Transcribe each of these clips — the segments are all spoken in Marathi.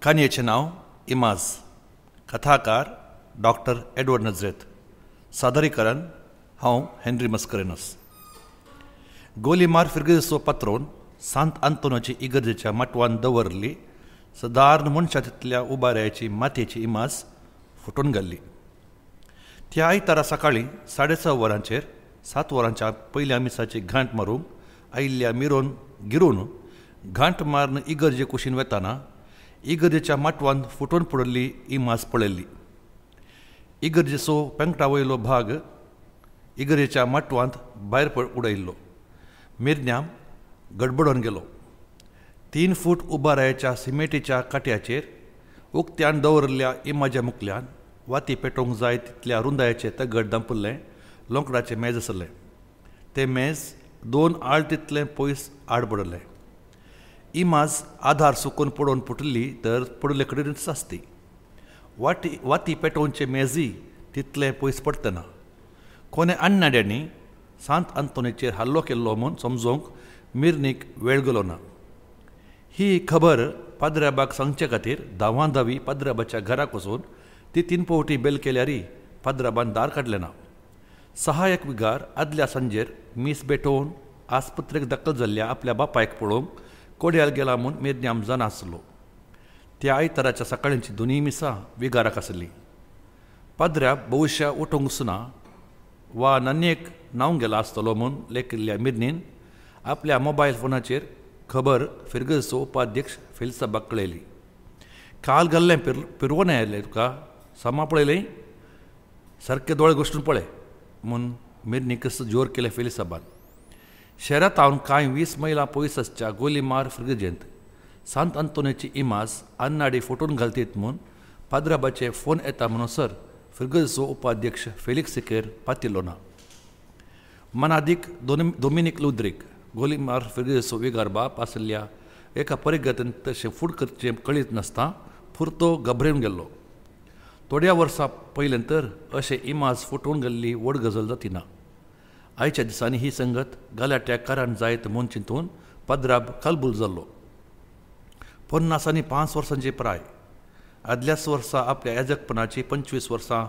काणयेचें नांव इमाज. कथाकार डॉक्टर एडवर्ड नजरेत. सादरीकरण हांव हेनरी मस्करेनस. गोलीमार फिरगेसो पात्रोन सांत आंतोनाची इगर्जेच्या माटवान दवरली सादारण मनशा तितल्या उबाऱ्याची मातयेची इमाज फुटून गेल्ली. त्या आयतारा सकाळीं 6:30 वरांचेर 7 वरांच्या पयल्या मिसाची घांट मारूंक आयिल्ल्या मिरोन गिरून घांट मारून इगर्जे कुशीन वेताना इगर्जेच्या माटवान फुटून पडल्ली इमाज पळयल्ली. इगर्जेचो पेंगटा वयलो भाग इगर्जेच्या माटवांत भायर उडयल्लो. मिरण्याम गडबडोन गेलो. 3 फूट उबारायच्या सिमेंटीच्या काट्याचेर उक्त्यान दवरल्ल्या इमाजा मुखल्यान वाती पेटोवंक जाय तितल्या रुंदायेचें तगड दांपुल्लें लोंकडाचें मेज आसलें. तें मेज 2 आळ तितलें पयस आड पडलें. इमाज आधार सुकून पडोवन फुटली तर पडले कडेनच आसती. वाती पेटोवचे मेजय तितलें पयस पडटना. कोणे आणनाड्यांनी सांत आंतोनीचेर हल्लो केल्लो म्हूण समजोवंक मिरणीक वेळ गेलो ना. ही खबर पाद्र्याबाक सांगचे खातीर धांवाधावी पाद्र्याबाच्या घराक वचून ती 3 फावटी बेल केल्यारय पाद्र्याबान दार काडलें ना. 6 विगार आदल्या सांजेर मीस भेटोवन आस्पत्रेक दाखल जाल्ल्या आपल्या बापायक पळोवंक कोड्याल गेला म्हूण मिरण्याम जाणा आसलो. त्या आयताराच्या सकाळींची 2 मिसां विगाराक आसली. पाद्र्याक भविश्या उठोवंक वचना वा नन्येक न्हांवंक गेला आसतलो म्हूण लेखिल्ल्या मिरणीन आपल्या मोबायल फोनाचेर खबर फिरगेसो उपाध्यक्ष फेलिसाबाक कळयली. काल घाल्लें पिरवोन आयलें तुका सामा पळयलें सारके दोळे गोश्टून पळय म्हूण मिरणीक जोर केलें फेलिसाबान. शहरांत कांय 20 मैलां पयस आसच्या गोलीमार फिरगेजेंत सांत आंतोनीची इमाज आन्नाडी फुटून घालतीत म्हूण पाद्र्याबाचे फोन येता म्हणसर फिरगेसो उपाध्यक्ष फेलिक्स सिकेर पातिल्लो ना. मनादीक दोमिनीक लुद्रीक गोलीमार फिरगेसो विगार बाप आशिल्ल्या एका परिगतीन तशें फूड करचें कळीत नासता फुर्तो गभरेवन गेल्लो. थोड्या वर्सां पयलें तर अशें इमाज फुटून गेल्ली व्हड गजाल जाती ना. आयच्या दिसांनी ही संगत गलाट्या कारण जायत म्हूण चिंतून पाद्र्याब कलबूल जाल्लो. 50 वर्सांची प्राय. आदल्याच वर्सा आपल्या येजकपणाची 25 वर्सां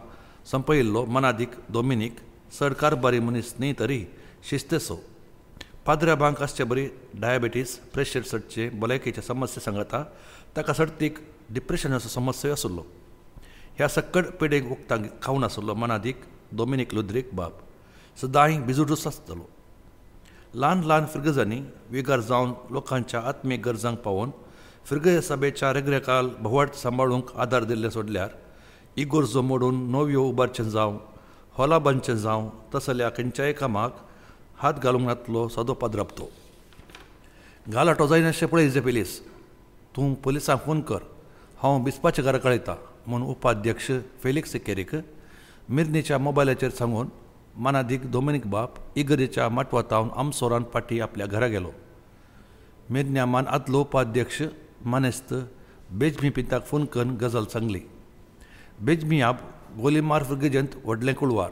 संपयिल्लो मनादीक दोमिनीक चड कारबारी मनीस न्ही तरी शिस्तेसो. पाद्र्याबांक आसचे बरी डायबेटीस प्रेशर चडचे भलायकेचे समस्या सांगता ताका सर्तीक डिप्रेशनाचो समस्या आसलो. ह्या सक्कड पिडेक उक्तांक खावून आसलो मनादीक दोमिनीक लुद्रीक बाब. सदांय बिजुडूस आसतलो. ल्हान फिरगेजांनी विगार जावन लोकांच्या आत्मीक गरजांक पावोवन फिरगे सभेच्या रेगरेकाल भोवाट सांबाळूंक आदार दिल्ले सोडल्यार इगोर्जो मोडून नव्यो उबारचें जावं हॉला बांदचें जावं तसल्या खंयच्याय कामाक हात घालूंक नातलो सादो पाद्राब तो. गालाटो जायनाशें पळय पेलीस तूं पुलिसांक फोन कर हांव बिस्पाच्या घरा कळयतां म्हूण उपाध्यक्ष फेलिक्स सिकेरीक मिरणीच्या मोबायलाचेर सांगून मनादीक दोमिनीक बाप इगर्जेच्या माटवातावन आमसोरान पाटी आपल्या घरा गेलो. मिरण्यामान आदलो उपाध्यक्ष मानेस्त बेजमी पिताक फोन करून गजाल सांगली. बेजमी आप गोलीमार फिरगेजेंत व्हडलें कुळवार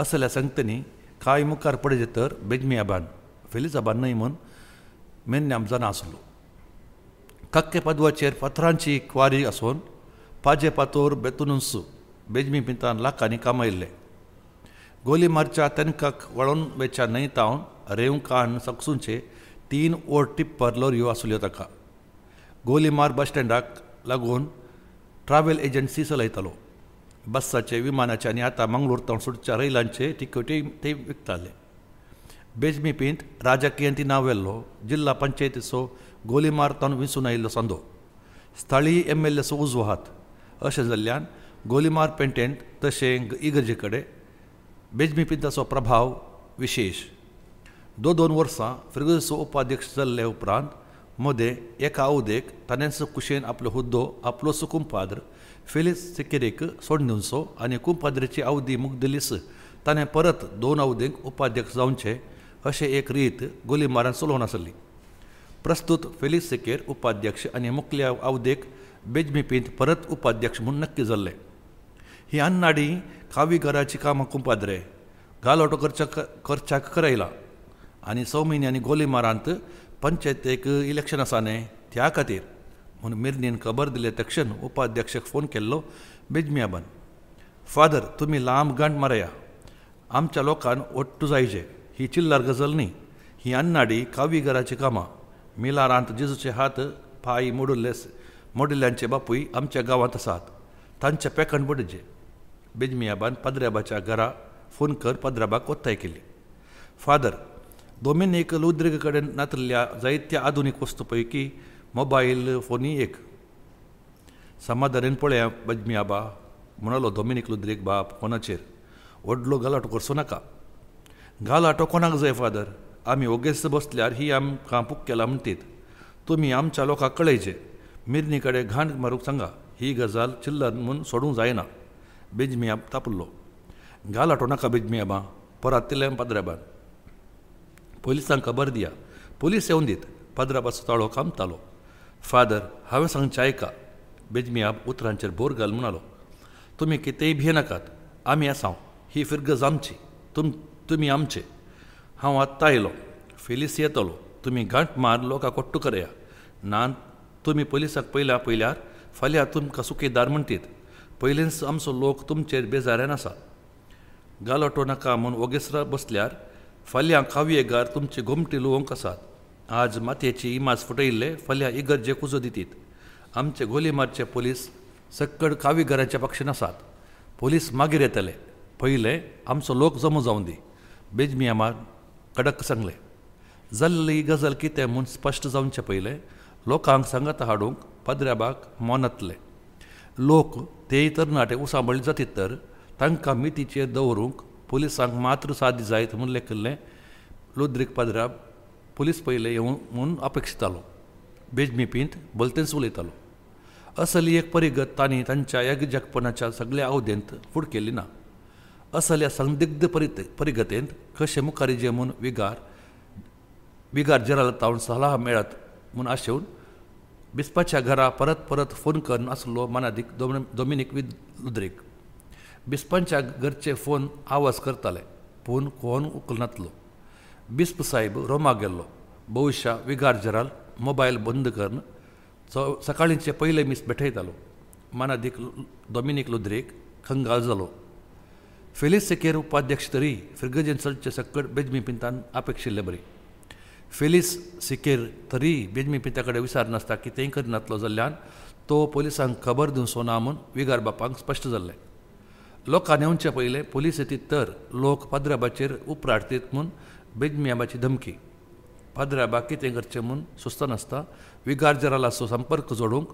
असल्या सांगतनी कांय मुखार पडचे तर बेजमी आबान फेलिसाबान न्हय म्हूण मिरण्याम जाणा आसलो. कक्के पदवाचेर पथरांची क्वारी आसून पाजे पातोर बेतुनूस बेजमी पितान लाखांनी कामायल्ले. गोलीमारच्या तेनकाक वळोवन वेच्या न्हंयतावन रेवकान सकसूंचे 3 व्हड टिप्पर लॉरयो आसल्यो ताका. गोलीमार बस स्टँडाक लागून ट्रॅव्हल एजन्सी चलयतालो. बसाचे विमानाचे आनी आतां मंगळूर तावन सुटच्या रैलांचे तिकेटी ते विकताले. बेजमी पिंत राजकीयांती नांव वेल्लो जिल्ला पंचायतीचो गोलीमार तावन विंचून आयिल्लो सांदो. स्थळीय MLAचो उजवो हात. अशें जाल्ल्यान गोलीमार पेंटेंत तशें इगर्जे कडेन बेजमी पिंताचो प्रभाव विशेश. 2 वर्सां फिरगेसो उपाध्यक्ष जाल्ले उपरांत मदें एका अवधेक ताणेंच कुशेन आपलो हुद्दो आपलोसो कुंपाद्र फेलिक्स सिकेरीक सोडून दिवचो आनी कुंपाद्रेची अवधी मुक्दिलीस ताणें परत 2 अवधेक उपाध्यक्ष जावचें अशें एक रीत गोलीमारान चलोवन आसली. प्रस्तुत फेलिक्स सिकेर उपाध्यक्ष आनी मुखल्या अवधेक बेजमी पिंत परत उपाध्यक्ष म्हूण नक्की जाल्ले. ही अन्नाडी खावी घराची कामां कुंपाद्रे गालोटो करच्याक करायला आनी 6 म्हयन्यांनी गोलीमारांत पंचायतेक इलेक्शन आसा न्ही त्या खातीर म्हूण मिर्नीन खबर दिले तक्षण उपाध्यक्षाक फोन केल्लो बेजमियाबान. फादर, तुमी लांब गांठ मारया. आमच्या लोकांन ओट्टू जायचे. ही चिल्लर गजाल न्ही. ही अन्नाडी कावीगराची कामां. मिलारांत जेजूचे हात पांय मोडिल्ल्यांचे बापूय आमच्या गांवांत आसात. तांच्या पेकण पडचे. बेजमियाबान पाद्र्याबाच्या घरा फोन कर पाद्राबाक ओत्ताय केली. फादर, दोमिनीक लुद्रीग कडेन नातल्ल्या जायत्या आधुनीक वस्तू पैकी मोबायल फोनी एक. समाधानान पळया बेजमियाबा, म्हणलो दोमिनीक लुद्रीग बाप फोनाचेर. व्हडलो गलाटो करचो नाका. गालाटो कोणाक जाय फादर? आमी ओगेस्त बसल्यार ही आमकां पूक केला म्हणटीत. तुमी आमच्या लोकांक कळयचे. मिर्नी कडेन घाण मारूंक सांगा. ही गजाल चिल्लर म्हूण सोडूंक जायना. बेजमियाब तापल्लो. गालाटो नाका बेजमियाबा, परत तिलें पाद्र्याबान. पुलिसांक खबर दिया. पुलीस येवन दीत. पाद्राबाचो ताळो कामतालो. फादर, हांवें सांगचें आयका. बेजमियाब उतरांचेर बोर घाल म्हणालो. तुमी कितेंय भियेनाकात. आमी आसांव. ही फिरगज आमची. तुमी आमचे. हांव आत्तां आयलो. फेलिस येतलो. तुमी गांठ मार लोकांक ओट्टू करया. ना तुमी पुलिसाक पयल्यार फाल्यां तुमकां सुकेदार म्हणटीत. पयलींच आमचो लोक तुमचेर बेजाऱ्यान आसा. गालोटो नाका म्हूण ओगेसरा बसल्यार फाल्यां काव्येगार तुमची घुमटी लुवंक आसात. आज मातयेची इमाज फुटयल्ले, फाल्यां इगर्जेक उजो दितीत. आमचे गोलीमारचे पुलीस सक्कड कावीगरांच्या पक्षान आसात. पुलीस मागीर येतले. पयले आमचो लोक जमो जावन दी. बेजमियाबान कडक सांगले. जाल्ली गजाल कितें म्हूण स्पश्ट जावचे पयले लोकांक सांगात हाडूंक पाद्र्याबाक मोनातले. लोक तेय तरणाटे उसाबळी जातीत तर तांकां मितीचेर दवरूंक पुलिसांक मात्र सादी जायत म्हूण लेखिल्लें लुद्रीग पाद्र्याब पुलीस पयले येवं म्हूण अपेक्षितालो. बेजमिपींत बोलतेच उलयतालो. असली एक परिगत तांणी तांच्या एकजगपणाच्या सगळ्या अवधेंत फूड केली ना. असल्या संदिग्ध परिगतेंत कशें मुखारी म्हूण विगार जराला तावन सलाह मेळत म्हूण आशेवन बिस्पाच्या घरा परत परत फोन करन आसलो मानादीक दोमिनीक लुद्रीग. बिस्पांच्या घरचे फोन आवाज करताले पूण कोण उखलनातलो. बिस्प साहेब रोमाक गेल्लो. भविश्या विगार जराल मोबायल बंद करन सकाळींचे पयले मीस भेटयतालो. मानादीक दोमिनीक लुद्रीग खंगाल जालो. फेलिस सिकेर उपाध्यक्ष तरी फिरगजेन चलचे सक्कड बेजमिपिंतान अपेक्षिल्ले बरी. फेलिस सिकेर तरी बेजमिपिंता कडेन विचार नासता कितेंय करिनातलो जाल्ल्यान तो पुलिसांक खबर दिवचो ना म्हूण विगार बापांक स्पश्ट जाल्लें. लोकांक येवचे पयले पुलीस येतीत तर लोक पाद्र्याबाचेर उपराडटीत म्हूण बेजमियाबाची धमकी. पाद्र्याबा कितें करचें म्हूण सुस्त नासता विगार जरालाचो संपर्क जोडूंक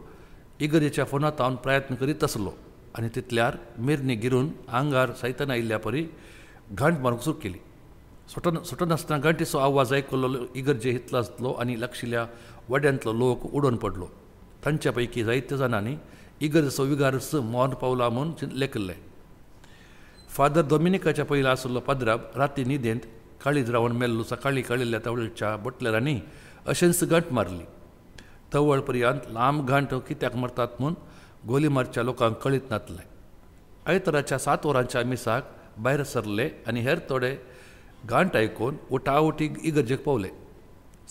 इगर्जेच्या फोनांत प्रयत्न करीत आसलो आनी तितल्यार मिर्नी गिरून आंगार सैतान आयिल्ल्या परी घांट मारूंक सुरू केली. सुटनासतना घंटीचो आवाज आयकल्लो इगर्जे हितलासलो आनी लागशिल्ल्या वाड्यांतलो लोक उडोवन पडलो. तांच्या पैकी जायत्या जाणांनी इगर्जेचो विगारच मौन पावला म्हूण लेखिल्लें. फादर दोमिनिकाच्या पयला आसलो पाद्राब राती न्हिदेंत काळीज रावन मेल्लो. सकाळीं कळिल्ल्या तवळच्या बोटलेरांनी अशेंच घंट मारली. तवळ पर्यंत लांब घांट कित्याक मारतात म्हूण गोलीमारच्या लोकांक कळीत नातलें. आयताराच्या 7 वरांच्या मिसाक भायर सरले आनी हेर थोडे घांट आयकून उठावटी इगर्जेक पावले.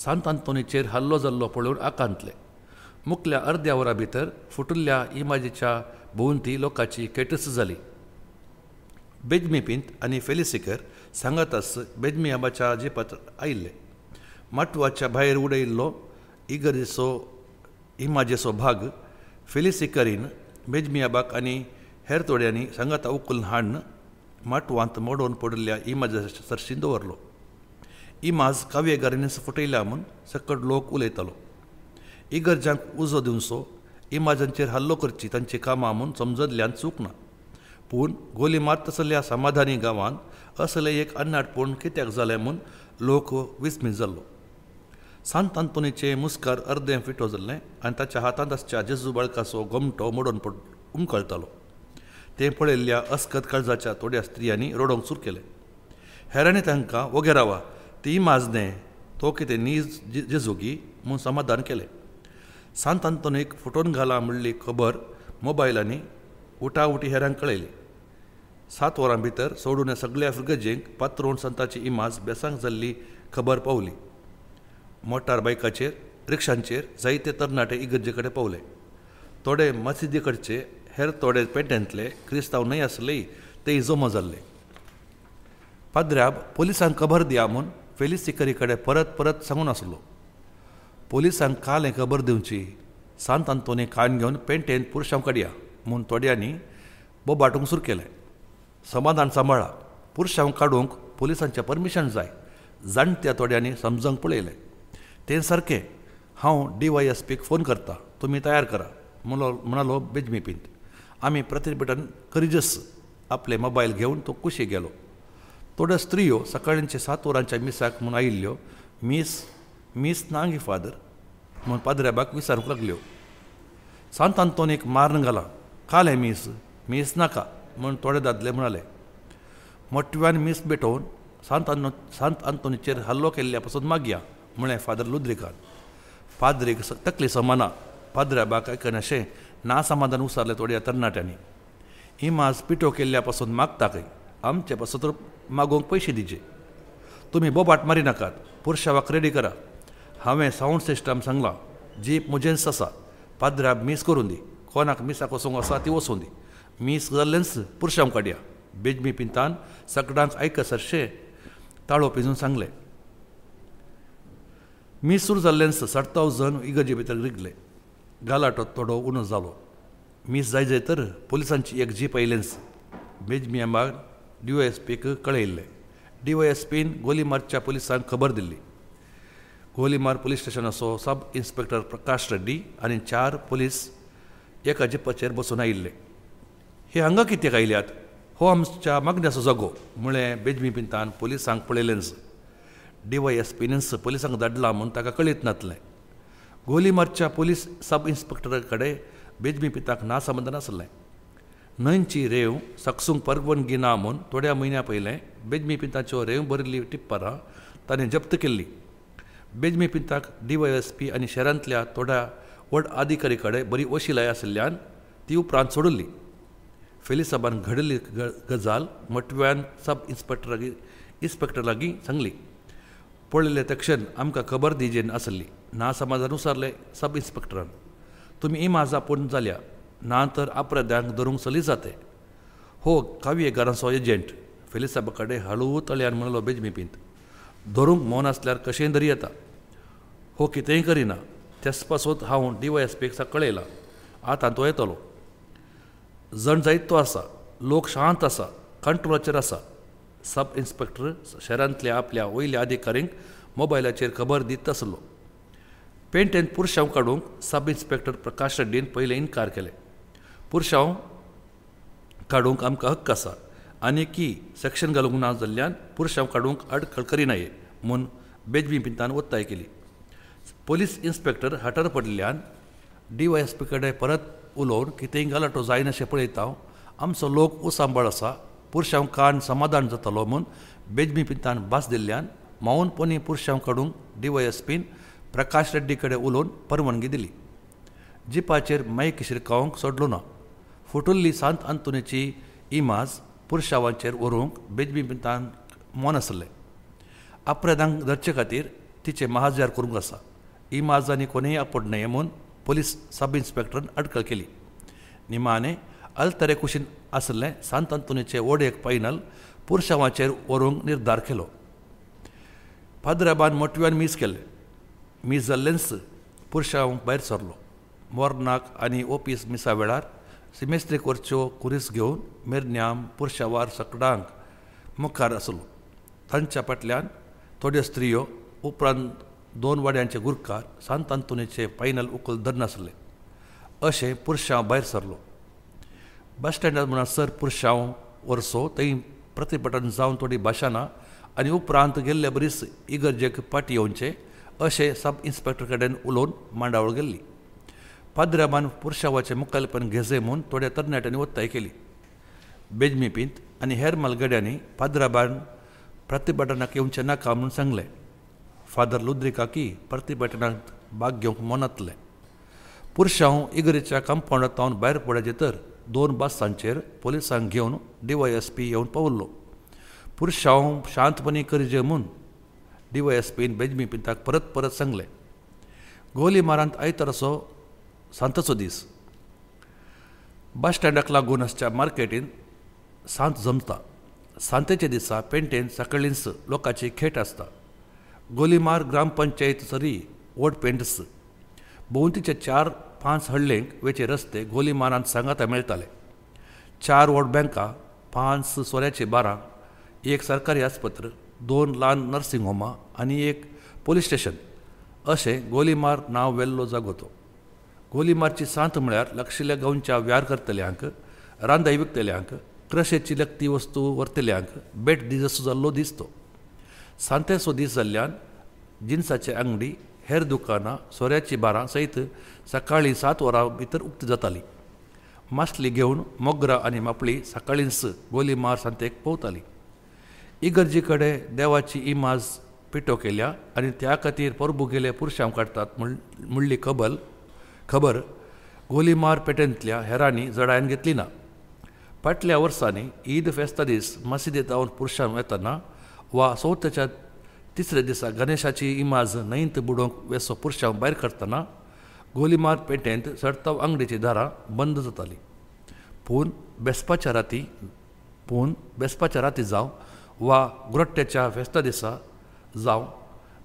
सांत आंतोनीचेर हल्लो जाल्लो पळोवन आकांतले. मुखल्या अर्द्या वरा भितर फुटिल्ल्या इमाजीच्या भोंवती लोकांची केटस जाली. बेजमिपींत आनी फेलिसिकर सांगातास बेजमियाबाच्या जिपात आयिल्ले. माटवाच्या भायर उडयिल्लो इगर्जेचो इमाजेचो भाग फेलिसिकरीन बेजमियाबाक आनी हेर थोड्यांनी सांगाता उखलून हाडन माटवांत मोडोवन पडिल्ल्या इमाजाच्या सरशीन दवरलो. इमाज काव्यगारांनीच फुटयल्या म्हूण सकट लोक उलयतालो. इगर्जांक उजो दिवचो, इमाजांचेर हल्लो करची तांची कामां म्हूण समजदल्यान चूक ना. पूण गोली मारत आसल्या समाधानी गांवांत असलें एक अन्नाटपण कित्याक जालें म्हूण लोक विस्मीत जाल्लो. सांत आंतोनीचें मुस्कार अर्दें फिटो जाल्लें आनी ताच्या हातांत आसच्या जेजू बाळकाचो गोमटो मोडोवन उमकळटालो. तें पळयल्ल्या अस्कत काळजाच्या थोड्या स्त्रियांनी रडोवंक सुरू केलें. हेरांनी तांकां वोगे रावा, ती इमाज न्हय, तो कितें नीज जेजूगी म्हूण समाधान केलें. सांत आंतोनीक फुटोवन घाला म्हणली खबर मोबायलांनी उठावटी हेरांक कळयली. 7 वरां भितर सोडून सगळ्या फिरगजेंक पात्रोवन संताची इमाज बेसांक जाल्ली खबर पावली. मोटार बायकाचेर रिक्षांचेर जायते तरणाटे इगर्जे कडेन पावले. थोडे मशिदी कडचे, हेर थोडे पेट्यांतले क्रिस्तांव न्हय आसलेय तेय जमा जाल्ले. पाद्र्याब पोलिसांक खबर दिया म्हूण फेलिक्स सिकरी कडेन परत परत सांगून आसलो. पोलिसांक काल हें खबर दिवची, सांत आंतोनी कान घेवन पेंटेन पुरशांव काडया म्हूण थोड्यांनी बोबाटूंक सुरू केलें. समाधान सांबाळा, पुरशांव काडूंक पोलिसांचें परमिशन जाय, जाणट्या थोड्यांनी समजूंक पळयलें. तें सारकें, हांव DYSPक फोन करतां, तुमी तयार करा म्हणालो बेजमीपींत. आमी प्रतिभटन करिजस आपले मोबायल घेवन तो कुशीक गेलो. थोड्यो स्त्रियो सकाळींचे 7 वरांच्या मिसाक म्हूण आयिल्ल्यो मिस नांगी फादर म्हूण पाद्र्याबाक विचारूंक लागल्यो. सांत आंतोनीक मारून घाला, काल हें मिस नाका म्हूण थोडे दादले म्हणाले. मोटव्यान मिस भेटोवन सांत आंतोनीचेर हल्लो केल्ल्या पासून मागया म्हळें फादर लुद्रिकान. पाद्रीक तकली समाना. पाद्र्याबाक आयकनाशें नासमाधान उसारलें थोड्या तरणाट्यांनी. इमाज पिठो केल्ल्या पासून मागताकय, आमचे पासून तर मागोवंक पयशे दिचे. तुमी बोबाट मारी नाकात, पुरशावाक रेडी करा. हांवें सावंड सिस्टम सांगलां, जीप मुजेन्स आसा, पाद्र्याब मिस करून दी, कोणाक मिसाक वचूंक आसा ती वचूं दी. मिस जाल्लेंच पुरशांव काडया. बेजमी पिंतान सगळ्यांक आयकसरशें ताळो पिंजून सांगलें. मिस सुरू जाल्लेंच 7,000 जण इगर्जे भितर रिगले. गालाटो थोडो उणो जालो. मिस जाय तर पुलिसांची एक जीप आयलेंच. बेजमी आंबाक DYSPक कळयल्लें. DYSPन गोलीमारच्या पुलिसांक खबर दिल्ली. गोलीमार पुलीस स्टेशनाचो सब इन्स्पेक्टर प्रकाश रेड्डी आनी 4 पुलीस एका जिपाचेर बसून आयिल्ले. हे हांगा कित्याक आयल्यात? हो आमच्या मागण्याचो जागो म्हळें बेजमी पिंतान पुलिसांक पळयलेंच. DYSPनच पुलिसांक धाडला म्हूण ताका कळीत नासलें. गोलीमारच्या पुलीस सब इन्स्पेक्टरा कडेन बेजमी पिंताक नासमाधान आसलें. न्हंयची रेंव सक्सूंक परवानगी ना म्हूण थोड्या म्हयन्या पयलें बेजमी पिंताच्यो रेंव भरिल्लीं टिप्परां ताणें जप्त केल्लीं. बेजमी पिंताक DYSP आनी शारांतल्या थोड्या व्हड अधिकारी कडेन बरी वशिलाय आशिल्ल्यान ती उपरांत सोडिल्ली. फेलिक्स साबान घडिल्ली गजाल मोटव्यान सब इन्स्पेक्टर लागीं सांगली. पळयले तक्षण आमकां खबर दिजेन आसली. नासमाधान उसारलें सब इन्स्पेक्टरान. तुमी इमाज आपूण जाल्या, ना तर अपराध्यांक धरूंक चली जाते. हो काव्यकारांचो एजंट फेलिक्स साबा कडेन हळू तळ्यान म्हणलो बेजमी पिंत. धरूंक मौन आसल्यार कशेंय धरी येता. हो कितेंय करिना. तेच पासून हांव DYSPक कळयलां. आतां तो येतलो. जण जायत तो आसा, लोक शांत आसा, कंट्रोलाचेर आसा. सब इन्स्पेक्टर शारांतल्या आपल्या वयल्या अधिकाऱ्यांक मोबायलाचेर खबर दित आसलो. पेंटेन पुरशांव काडूंक सब इन्स्पेक्टर प्रकाश रेड्डीन पयलें इन्कार केलें. पुरशांव काडूंक आमकां हक्क आसा आनी की सेक्शन घालूंक ना जाल्ल्यान पुरशांव काडूंक आडखळ करिनाये म्हूण बेजमी पिंतान वताय केली. पुलीस इन्स्पेक्टर हातार पडल्यान DYSP कडेन परत उलोवन कितेंय गालाटो जायनाशें पळयता. आमचो लोक उसांबाळ आसा, पुरशांव कान समाधान जातलो म्हूण बेजमी पिंतान भास दिल्ल्यान मावनपणी पुरशांव काडूंक DYSPन प्रकाश रेड्डी कडेन उलोवन परवानगी दिली. जिपाचेर मायक शिरकावंक सोडलो ना. फुटुल्ली सांत आंतोनीची इमाज पुरशांवाचेर व्हरूंक बेजमी पिंतान मौन आसलें. अपराध्यांक धरचे खातीर तिचे महाजार करूंक आसा. इमाजांनी कोणेय आपड न्हय म्हूण पुलीस सब इन्स्पेक्टरान अडकळ केली. निमाणें अल्तरे कुशीन आसलें सांत आंतोनीचे वोडेक फायनल पुरशांवाचेर व्हरूंक निर्धार केलो. पाद्र्याबान मोटव्यान मीस केलें. मीस जाल्लेंच पुरशांव भायर सरलो. मोर्नाक आनी ओपीस मिसा वेळार सिमेस्त्रीक वरच्यो कुरीस घेवन मेरन्याम पुरशांवार सगळ्यांक मुखार आसलो. तांच्या फाटल्यान थोड्यो स्त्रियो उपरांत 2 वाड्यांचे गुरकार सांत आंतोनीचे फायनल उखल धरनासले. अशें पुरशांव भायर सरलो. बस स्टँडार म्हणसर पुरशांव वर्सो थंय प्रतिभटन जावन थोडी भाशणां आनी उपरांत गेल्ले बरीच इगर्जेक पाटी येवचे अशें सब इन्स्पेक्टर कडेन उलोवन मांडावळ गेल्ली. पाद्र्याबान पुरशांवाचें मुखावेलेपण घेजे म्हूण थोड्या तरणाट्यांनी वताय केली. बेजमी पिंत आनी हेर मालगाड्यांनी पाद्र्याबान प्रतिभटनाक येवचें नाका म्हूण सांगलें. फादर लुद्रिकाकी प्रतिभटनांत भाग घेवंक मनातलें. पुरशांव इगरेच्या कंपाउंडांत भायर पडचे तर 2 बसांचेर पुलिसांक घेवन DYSP येवन पावल्लो. पुरशांव शांतपणी करचे म्हूण DYSPन बेजमी पिंताक परत सांगलें. गोली मारांत आयतार असो सांताचो दीस. बस स्टँडाक लागून आसच्या मार्केटीन सांत जमता. सांतेच्या दिसा पेंटेन सकाळींच लोकांची खेट आसता. गोलीमार ग्रामपंचायत सरी वोट पेंट्स भोंवतीचे 4-5 हडलेंक वेचे रस्ते गोलीमारांत सांगाता मेळटाले. 4 वोट बँकां, 5 सोऱ्याची बारां, 1 सरकारी आस्पत्र, 2 ल्हान नर्सिंग होमां आनी 1 पोलीस स्टेशन अशें गोलीमार नांव वेल्लो जागो तो. गोलीमारची सांत म्हळ्यार लक्षिल्ल्या गांवच्या व्यार करतल्यांक, रांदय विकतल्यांक, क्रशेची लक्ती वस्तू व्हरतल्यांक बेट दीस जाल्लो दीस तो. सांतेचो दीस जाल्ल्यान जिन्साचे अंगडी, हेर दुकानां, सोऱ्याची बारां सयत सकाळीं 7 वरां भितर उक्ती जातालीं. मासली घेवन मोगरां आनी मापळी सकाळींच गोलीमार सांतेक पावतालीं. इगर्जी कडेन देवाची इमाज पिटो केल्या आनी त्या खातीर परबुगेले पुरशांव काडटात म्हणली खबर गोलीमार पेटेंतल्या हेरांनी जडायन घेतली ना. फाटल्या वर्सांनी ईद फेस्ता दीस मशिदीत जावन पुरशांव येतना वा चवथ्याच्या 3ऱ्या दिसा गणेशाची इमाज न्हंयत बुडोवंक वेसो पुरशांव भायर काडटना गोलीमार पेटेंत सडतांव अंगडीची दारां बंद जातालीं. पूण बेसपाच्या राती जावं वा गुरट्ट्याच्या फेस्ता दिसा जावं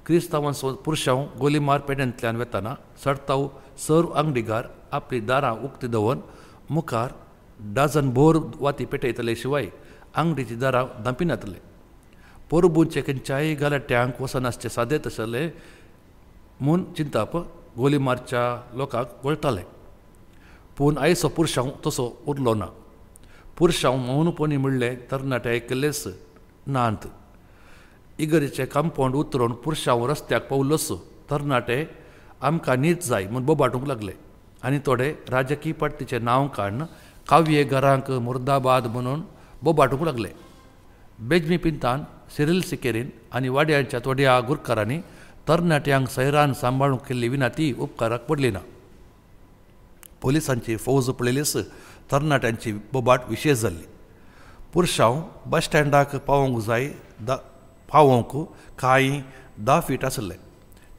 क्रिस्तांवांचो पुरशांव गोलीमार पेटेंतल्यान वेतना सडतांव सर्व अंगडीगार आपली दारां उक्ती दवरून मुखार डझन भोर वाती पेटयतले शिवाय अंगडीची दारां धांपिनातले. पोरबूंचे खंयच्याय गलाट्यांक वचनासचे सादें तशेले म्हूण चिंताप गोलीमारच्या लोकांक कळटाले. पूण आयचो पुरशांव तसो उरलो ना. पुरशांव मौनपणी म्हणलें तरणाटे आयकल्लेच नांत. इगरीचें कंपावंड उतरून पुरशांव रस्त्याक पावलोस तरणाटे आमकां न्हीद जाय म्हूण बोबाटूंक लागले आनी थोडे राजकीय पार्टीचें नांव काडून काव्य घरांक मुर्दाबाद म्हणून बोबाटूंक लागले. बेजमी पिंतान, सिरिल सिकेरीन आनी वाड्याच्या थोड्या गुरकारांनी तरणाट्यांक सैरान सांबाळूंक केल्ली विनाती उपकाराक पडली ना. पोलिसांची फौज पळयलीच तरणाट्यांची बोबाट विशेश जाल्ली. पुरशांव बस स्टँडाक पावोवंक कांय 10 फीट आसले.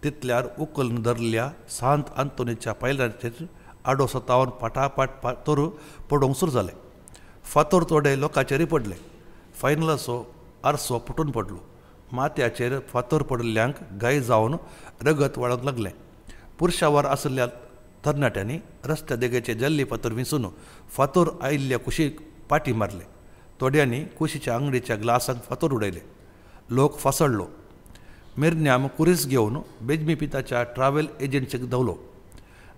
तितल्यार उखल धरल्या सांत आंतोनीच्या पायलांचेर आडो सतावन पाटापाट फातर पडोवंक सुरू जाले. फातर थोडे लोकांचेरय पडले. फायनलाचो आरसो फुटून पडलो. माथ्याचेर फातर पडिल्ल्यांक घाय जावन रगत वळोंक लागलें. पुरशांवार आसलेल्या तरणाट्यांनी रस्त्या देगेचे जल्ली फातर विंचून फातर आयिल्ल्या कुशीक पाटी मारले. थोड्यांनी कुशीच्या अंगडीच्या ग्लासांक फातर उडयले. लोक फासळ्ळो. मिरण्याम कुरीस घेवन बेजमी पिताच्या ट्रॅव्हल एजंटचेक धांवलो.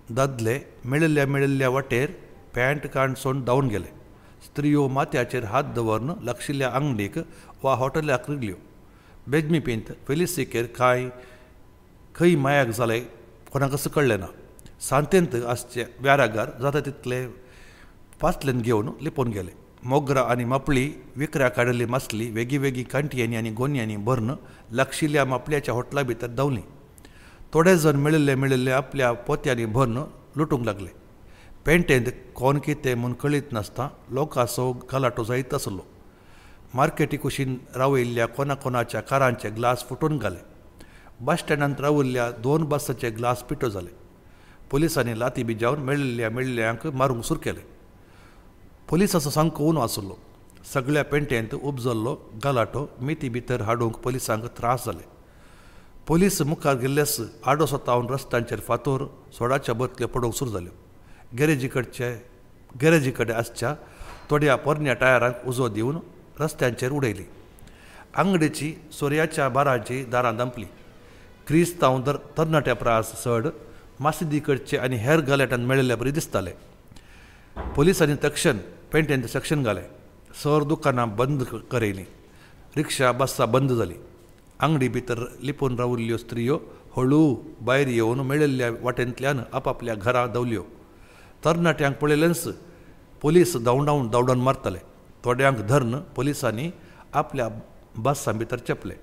दादले मेळिल्ल्या वाटेर पॅन्ट काणसोन धांवन गेले. स्त्रियो माथ्याचेर हात दवरून लक्षिल्ल्या अंगडीक वा हॉटेलाक रिगल्यो. बेजमी पिंत फेलिसिकेर खंय मायाक जालें कोणाकच कळ्ळें ना. सांतेंत आसचे व्यारागार जाता तितले पासलेन घेवन लिपोवन गेले. मोगरां आनी मापळी विकऱ्या काडिल्ली मासली वेगळी कांटयांनी आनी गोनयांनी भरून लक्षिल्ल्या मापल्याच्या हॉटेला भितर धांवली. थोडे जण मेळिल्ले आपल्या पोत्यांनी भरून लुटूंक लागले. पेंटेंत कोण कितें म्हूण कळीत नासता लोकांचो गलाटो जायत आसलो. मार्केटी कुशीन रावयल्ल्या कोणाच्या कारांचे ग्लास फुटून घाले. बस स्टँडांत रावल्ल्या 2 बसांचे ग्लास पिटो जाले. पुलिसांनी लाती बिजावन मेळिल्ल्यांक मारूंक सुरू केले. पुलिसाचो सांको उणो आसलो. सगळ्या पेंटेंत उपजल्लो गलाटो मिती भितर हाडूंक पुलिसांक त्रास जाले. पुलीस मुखार गेल्लेस आडो सतावन रस्त्यांचेर फातर सोडाच्या बदल्यो पडोवंक सुरू जाल्यो. गॅरेजी कडेन आसच्या थोड्या पोरण्या टायरांक उजो दिवन रस्त्यांचेर उडयली. अंगडीची सोऱ्याच्या बारांची दारां धांपली. क्रिस्तांव तरणाट्या प्रास चड मासिदी कडचे आनी हेर गलाट्यांत मेळिल्ले बरी दिसताले. पुलिसांनी तक्षण पेंटेंत सेक्शन घालें. सर दुकानां बंद करयलीं. रिक्षा बसां बंद जाली. अंगडी भितर लिपोवन राविल्ल्यो स्त्रियो हळू भायर येवन मेळिल्ल्या वाटेंतल्यान आपापल्या घरां धांवल्यो. तरणाट्यांक पळयलेंच पुलीस धांवडावन मारताले. थोड्यांक धरून पुलिसांनी आपल्या बसां भितर चेपले.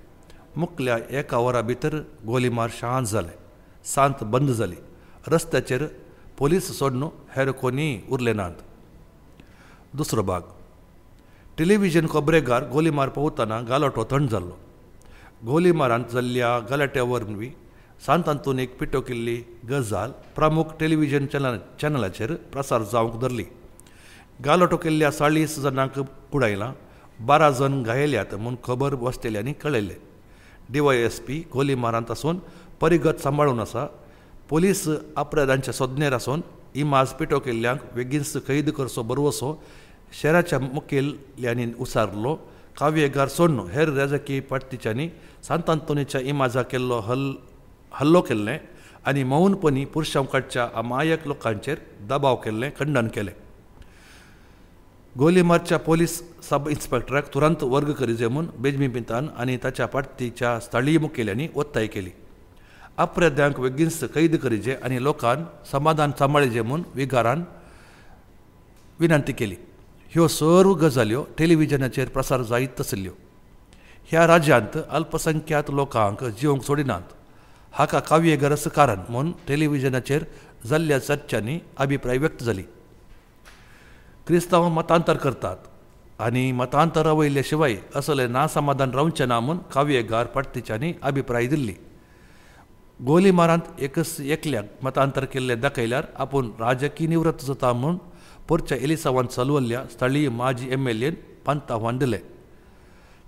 मुखल्या 1 वरा भितर गोलीमार शांत जालें. सांत बंद जाली. रस्त्याचेर पुलीस सोडून हेर कोणीय उरले नात. दुसरो भाग. टेलिव्हिजन खबरेकार गोलीमार पावतना गालोटो थंड जाल्लो. गोलीमारांत जाल्ल्या गलाट्या वरवीं सांत आंतोनीक पिटो केल्ली गजाल प्रमुख टेलिव्हिजन चॅनलाचेर प्रसार जावंक धरली. गालोटो केल्ल्या 40 जाणांक कुडायलां, 12 जण घायल्यात म्हूण खबर बसतल्यांनी कळयले. DYSP गोली मारांत आसून परिगत सांबाळून आसा. पोलीस अपराधांचे सोदनेर आसून इमाज पिटो केल्ल्यांक बेगीनच कैद करचो बरवसो शहराच्या मुखेल्यांनी उसारलो. काव्यगार सोडून हेर राजकीय पार्टीच्यांनी सांत आंतोनीच्या इमाजा केल्लो हल्लो केल्लें आनी मौनपणी पुरुषांकडच्या अमायक लोकांचेर दबाव केल्लें खंडन केलें. गोलीमारच्या पोलीस सब इन्स्पेक्टराक तुरंत वर्ग करीचे म्हूण बेजमीपितान आनी ताच्या पार्टीच्या स्थळीय मुखेल्यांनी वताय केली. अपराध्यांक बेगीनच कैद करीचे आनी लोकांक समाधान सांबाळीचे म्हूण विगारान विनंती केली. ह्यो सर्व गजाल्यो टेलिव्हिजनाचेर प्रसार जायत आसल्यो. ह्या राज्यांत अल्पसंख्याक लोकांक जिवंक सोडिनात हाका काव्यगरज कारण म्हूण टेलिव्हिजनाचेर जाल्ल्या चर्चांनी अभिप्राय व्यक्त जाली. क्रिस्तांव मतांतर करतात आनी मतांतरा वयले शिवाय असले नासमाधान रावचें ना म्हूण काव्यगार पार्टीच्यांनी अभिप्राय दिल्ली. गोलीमारांत एकल्याक मतांतर केल्ले दाखयल्यार आपूण राजकीय निवृत्त जाता म्हूण पोरच्या एलिसावान चलवल्ल्या स्थळीय माजी MLAन पंत आव्हान दिलें.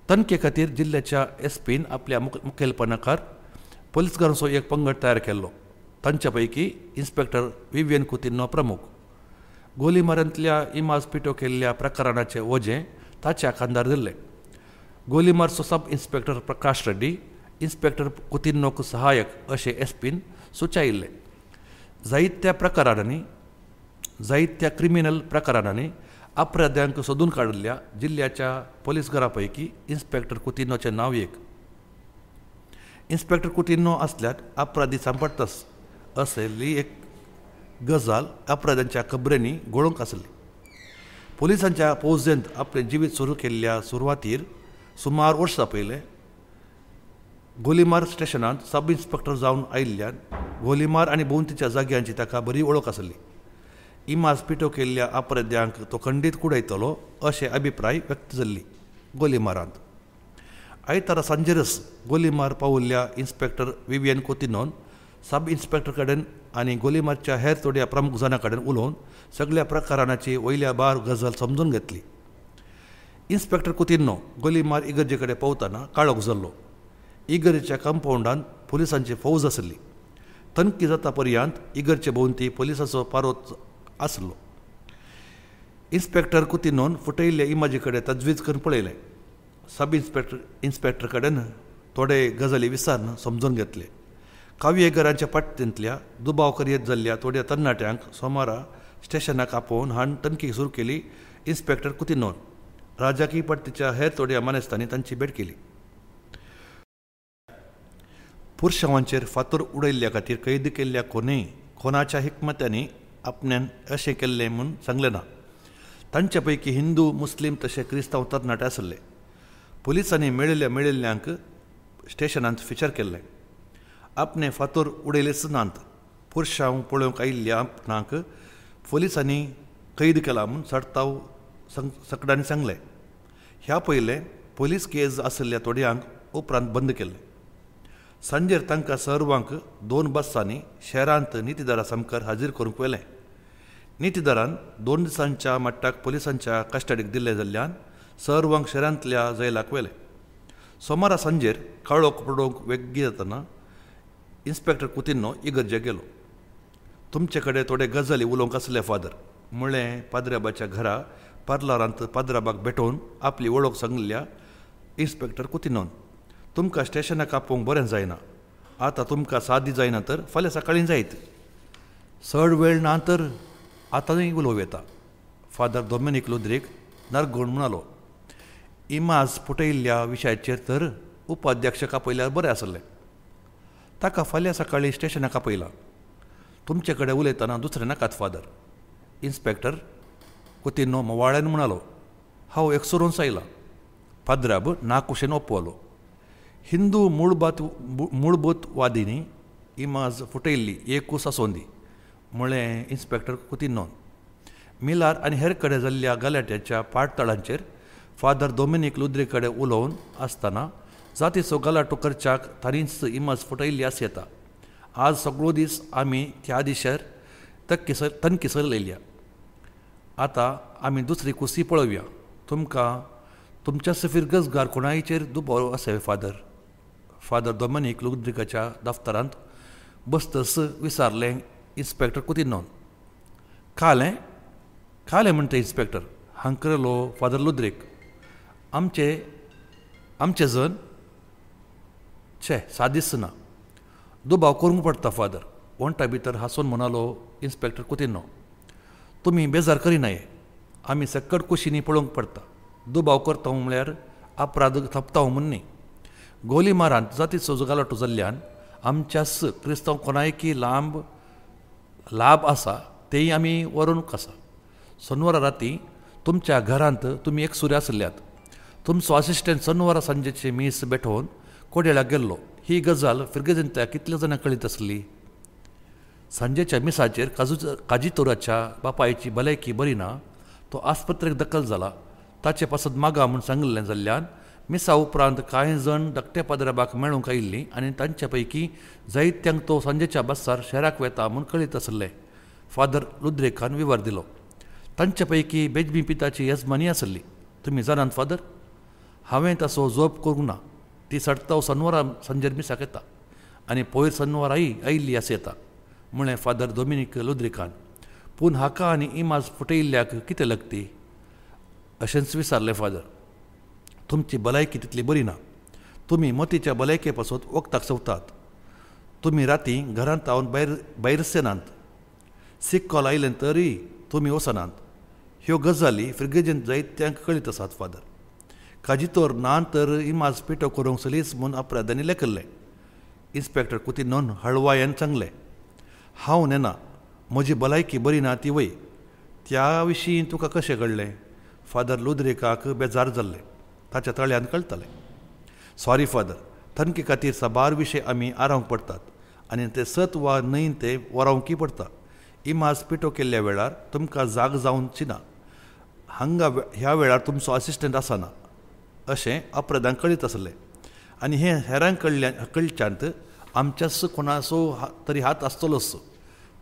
तनके खातीर जिल्ल्याच्या SPन आपल्या मुखेलपणाकार पोलीसगारांचो एक पंगड तयार केल्लो. तांचे पैकी इन्स्पेक्टर विवियन कुतिन्हो प्रमुख. गोलीमारांतल्या इमाज पिटो केल्ल्या प्रकरणाचें वजें ताच्या खांदार दिल्लें. गोलीमारचो सब इन्स्पेक्टर प्रकाश रेड्डी इन्स्पेक्टर कुतिन्होक सहायक अशें SPन सुचयिल्लें. जायत्या क्रिमिनल प्रकरणांनी अपराध्यांक सोदून काडिल्ल्या जिल्ल्याच्या पोलीसगारा पैकी इन्स्पेक्टर कुतिन्होचें नांव एक. इन्स्पेक्टर कुतिन्हो आसल्यार अपराधी सांपडटास असली एक गजाल अपराध्यांच्या खबरेंनी घोळूंक आसली. पोलिसांच्या फौजेंत आपलें जिवीत सुरू केल्ल्या सुरवातीर सुमार वर्सां पयलें गोलीमार स्टेशनांत सब इन्स्पेक्टर जावन आयिल्ल्यान गोलीमार आनी भोंवतीच्या जाग्यांची ताका बरी वळख आसली. इमाज पिटो केल्ल्या अपराध्यांक तो खंडीत कुडयतलो अशें अभिप्राय व्यक्त जाल्ली. गोलीमारांत आयतारा सांजेरस गोलीमार पावुल्ल्या इन्स्पेक्टर विवियन कुतिन्होन सब इन्स्पेक्टर कडेन आनी गोलीमारच्या हेर थोड्या प्रमुख जाणां कडेन उलोवन सगळ्या प्रकरणाची वयल्या बार गजाल समजून घेतली. इन्स्पेक्टर कुतिन्हो गोलीमार इगर्जे कडेन पावतना काळोख जाल्लो. इगर्जेच्या कंपाऊंडांत पुलिसांची फौज आसली. तनकी जाता पर्यंत इगर्जे भोंवती पुलिसाचो पारोत आसलो. इन्स्पेक्टर कुतिन्होन फुटयल्ले इमाजे कडेन तजवीज करून पळयलें. सब इन्स्पेक्टर कडेन थोडे गजाली विचारून समजून घेतले. काव्यगरांच्या पट्ट्यांतल्या दुबाव करीत जाल्ल्या थोड्या तरणाट्यांक सोमारा स्टेशनाक आपोवन हाण तनकी सुरू केली. इन्स्पेक्टर कुतिन्होन राजकीय पट्टीच्या हेर थोड्या मानेस्तांनी तांची भेट केली. पुरशांवांचेर फातर उडयल्ल्या खातीर कैद केल्ल्या कोणाच्या हिकमत्यांनी आपणान अशें केल्लें म्हूण सांगलें ना. तांचे पैकी हिंदू मुस्लीम तशें क्रिस्तांव तरणाटे आसले. पुलिसांनी मेळिल्ल्यांक स्टेशनांत फिचर केल्लें. आपणे फातर उडयलेच नात. पुरशांव पळोवंक आयिल्ल्या आपणाक पुलिसांनी कैद केला म्हूण सडताव सकडांनी सांगलें. ह्या पयलें पुलीस केस आशिल्ल्या थोड्यांक उपरांत बंद केल्लें. सांजेर तांकां सर्वांक 2 बसांनी शहरांत नितीदारा समकार हाजीर करूंक व्हेलें. नितीदारान 2 दिसांच्या मट्टाक पुलिसांच्या कस्टडीक दिल्ले जाल्ल्यान सर्वांक शहरांतल्या जैलाक व्हेलें. सोमारा सांजेर काळोख पडोवंक वेग्गी जातना इन्स्पेक्टर कुतिन्हो इगर्जेक गेलो. तुमचे कडेन थोडे गजाली उलोवंक आसले फादर म्हळें पाद्र्याबाच्या घरा पार्लरांत पाद्राबाक भेटोवन आपली वळख सांगल्या इन्स्पेक्टर कुतिन्होन. तुमकां स्टेशनाक आपोवंक बरें जायना. आतां तुमकां सादी जायना तर फाल्यां सकाळीं जायत. चड वेळ ना तर आतांय उलोव येता. फादर डॉमिनिक लुद्रीक नरगोण म्हणालो. इमाज फुटयल्ल्या विशयाचेर तर उपाध्यक्षाक आपयल्यार बरें आसलें. ताका फाल्यां सकाळीं स्टेशनाक आपयलां. तुमचे कडेन उलयतना दुसरें नाकात फादर. इन्स्पेक्टर कुतिन्हो मोवाळ्यान म्हणालो. हांव एकसुरोवन आयलां. पाद्राब नाकुशेन ओपवलो. हिंदू मूळभूतवादींनी इमाज फुटयल्ली एकूच आसोंदी म्हळें इन्स्पेक्टर कुतिन्होन. मिलार आनी हेर कडेन जाल्ल्या गलाट्याच्या पाडतळांचेर फादर डॉमिनिक लुद्री कडेन उलोवन आसतना जातीचो गलाटो करच्याक तांणीच इमाज फुटयल्ली आस येता. आज सगळो दीस आमी त्या दिशेर तनकिसर लायल्या. आतां आमी दुसरी कुसी पळोवया. तुमकां तुमच्या सफिरगजगार कोणायचेर दुबाव आसा फादर? फादर दोमिनीक लुद्रिकाच्या दफ्तरांत बसतस विचारलें इन्स्पेक्टर कुतिन्नोन. कालें म्हणटा इन्स्पेक्टर. हांकरलो फादर लुद्रीक. आमचे जन सात दीस ना. दुबाव करूंक पडटा फादर. वणटा भितर हांसून म्हणालो इन्स्पेक्टर कुतिन्नो. तुमी बेजार करिनाये. आमी सक्कट कुशींनी पळोवंक पडटा. दुबाव करता म्हळ्यार अपराध थपता म्हूण न्ही. गोली मारांत जातीचो गलाटो जाल्ल्यान आमच्यास क्रिस्तांव कोणायकी लाभ आसा तेय आमी व्हरूंक आसा. सोनवारा राती तुमच्या घरांत तुमी एकसुरे आसल्यात. तुमचो असिस्टंट सोनवारा सांजेचे मीस बेठोवन कोडेळाक गेल्लो. ही गजाल फिरगेजंत्या कितल्या जाणांक कळीत आसली. सांजेच्या मिसाचेर काजीतोराच्या बापायची भलायकी बरी ना. तो आस्पत्रेक दखल जाला. ताचे पासत मागा म्हूण सांगलें जाल्ल्यान मिसा उपरांत कांय जाण धाकट्या पाद्राबाक मेळूंक आयिल्लीं आनी तांच्या पैकी जायत्यांक तो सांजेच्या बसार शहराक वेता म्हूण कळीत आसलें. फादर लुद्रिकान विवर दिलो. तांच्या पैकी बेजमी पिताची येजमानी आसली. तुमी जाणात फादर? हांवें ताचो जोप करूंक ना. ती सडताव शनवारा सांजेर मिसाक येता आनी पयर शनवाराय आयिल्ली आसा येता म्हळें फादर दोमिनीक लुद्रिकान. पूण हाका आनी इमाज फुटयिल्ल्याक कितें लागती अशेंच विचारलें फादर. तुमची भलायकी तितली बरी ना. तुमी मतीच्या भलायके पासून वखदाक सवतात. तुमी राती घरांत रावन भायर सरनात. सीक कॉल आयलें तरी तुमी वचनात. ह्यो गजाली फ्रिगेजंत जायत्यांक कळीत आसात फादर. काजीतोर ना तर इमाज पिटो करूंक सलीस म्हूण अपराधांनी लेखल्लें. इन्स्पेक्टर कुतिन्नोन हळवायेन सांगलें. हांव नेना. म्हजी भलायकी बरी ना ती वय. त्या विशीं तुका कशें कळ्ळें? फादर लुद्रिकाक बेजार जाल्लें. ताच्या तळ्यान कळटलें. Sorry father. थनके खातीर साबार विशय आमी आरावंक पडटात आनी ते सत वा न्हय ते वरावंकी पडटा. इमाज पिटो केल्ल्या वेळार तुमकां जाग जावची ना. ह्या वेळार तुमचो असिस्टंट आसना अशें अपराधांक कळीत आसलें आनी हें हेरांक कळच्यान आमच्याच कोणाचो तरी हात आसतलोच.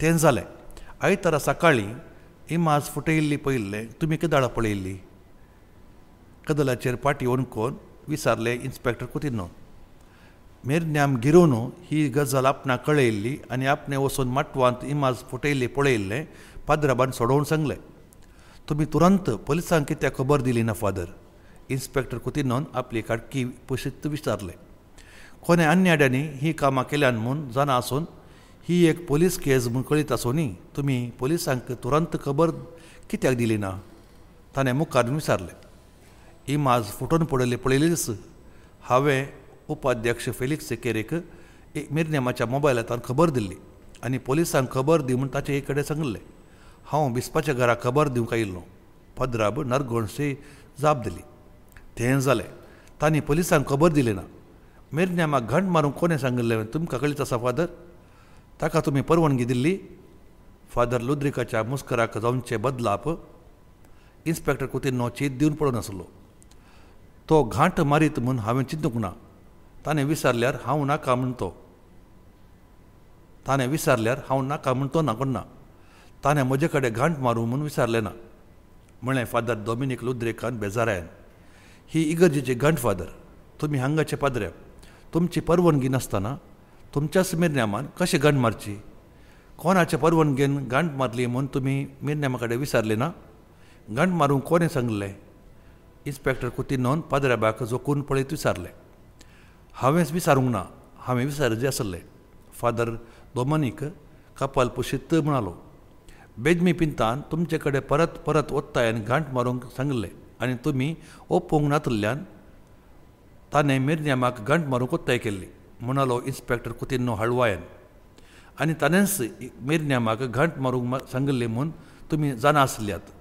तें जालें. आयतारा सकाळीं इमाज फुटयिल्ली पळयल्लें तुमी कदाळां पळयल्ली? कदलाचेर पाटी ओणकोन विचारलें इन्स्पेक्टर कुतिन्नो. मेरन्याम गिरोवन ही गजाल आपणाक कळयल्ली आनी आपणें वचून माटवांत इमाज फुटयल्ली पळयल्लें पाद्राबान सोडोवन सांगलें. तुमी तुरंत पुलिसांक कित्याक खबर दिली ना फादर? इन्स्पेक्टर कुतिन्नोन आपली काडकी पुशीत विचारलें. कोणे अन्याड्यांनी ही कामां केल्यान म्हूण जाणा आसून ही एक पुलीस केस म्हूण कळीत आसुनी तुमी पुलिसांक तुरंत खबर कित्याक दिली ना? ताणें मुखार विचारलें. इमाज फुटोवन पडयल्ली पळयलीच. हांवें उपाध्यक्ष फेलिक्स सेकेरेक मिरनेमाच्या मोबायलांतल्यान खबर दिल्ली आनी पुलिसांक खबर दी म्हूण ताचे कडेन सांगलें. हांव बिस्पाच्या घरा खबर दिवंक आयिल्लो. पद्राब नरगोणशी जाप दिली. तें जालें. तांणी पुलिसांक खबर दिली ना. मिरनेमाक घंट मारूंक कोणें सांगलें तुमकां कळीत आसा फादर? ताका तुमी परवानगी दिल्ली? फादर लुद्रिकाच्या मुस्कराक जावचे बदलाप इन्स्पेक्टर कुतिन्नो चीत दिवन पडून आसलो. तो घांट मारीत म्हूण हांवें चिंतूंक ना. ताणें विचारल्यार हांव नाका म्हणटो नाकोन ना. ताणें म्हजे कडेन घांट मारूं म्हूण विचारलें ना म्हळें फादर दोमिनीक लुद्रिकान बेजारायन. ही इगर्जेची घंट फादर. तुमी हांगाचे पाद्रे. तुमची परवानगी नासतना तुमच्याच मिरनेमान कशें घंट मारची? कोणाच्या परवानगेन घंट मारली म्हूण तुमी मिरनेमा कडेन विचारलें ना? घंट मारूंक कोणें सांगलें? इन्स्पेक्टर कुतिन्नोन पाद्राबाक जोखून पळयत विचारलें. हांवेंच विचारूंक ना. हांवें विचारचें आसलें. फादर दोमिनीक कपाल पुशीत म्हणालो. बेजमी पिंतान तुमचे कडेन परत परत वत्तायन घांट मारूंक सांगलें आनी तुमी ओपोवंक नातल्ल्यान ताणें मिरनेमाक घंट मारूंक वत्ताय केल्ली म्हणालो इन्स्पेक्टर कुतिन्नो हळवायेन. आनी ताणेंच मिरनेमाक घंट मारूंक सांगलें म्हूण तुमी जाणा आसल्यात.